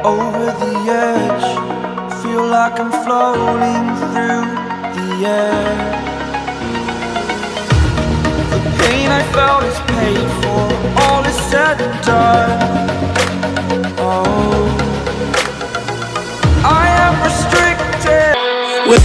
Over the edge, feel like I'm floating through the air. The pain I felt is paid for, all is said and done. Oh, I am restricted with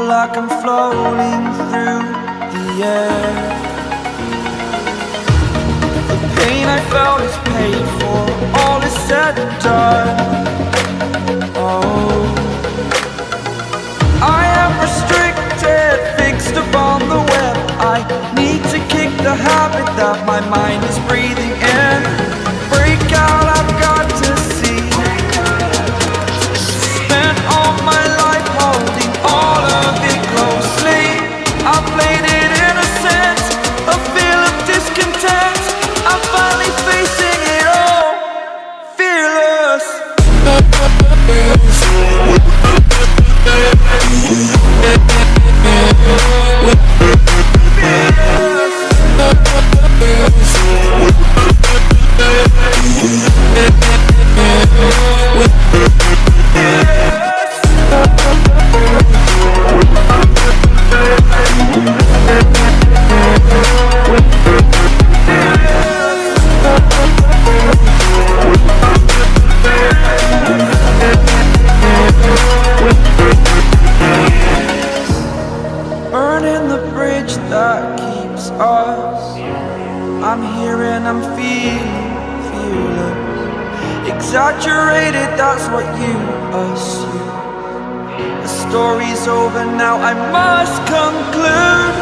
feel like I'm floating through the air. The pain I felt is paid for, all is said and done. Oh, I am restricted, fixed upon the web. I need to kick the habit that my mind is breathing in. Break out, I've got to see. Spent all my life holding all of it closely. I played it innocent, a feel of discontent. I'm finally facing it all, fearless. Burning the bridge that keeps us. I'm here and I'm feeling fearless. Exaggerated, that's what you assume. The story's over now, I must conclude.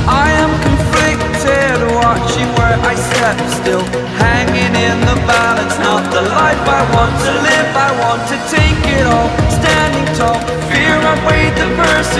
I am conflicted, watching where I step still, hanging in the balance. Not the life I want to live, I want to take it all. Standing tall, fear outweighed the verse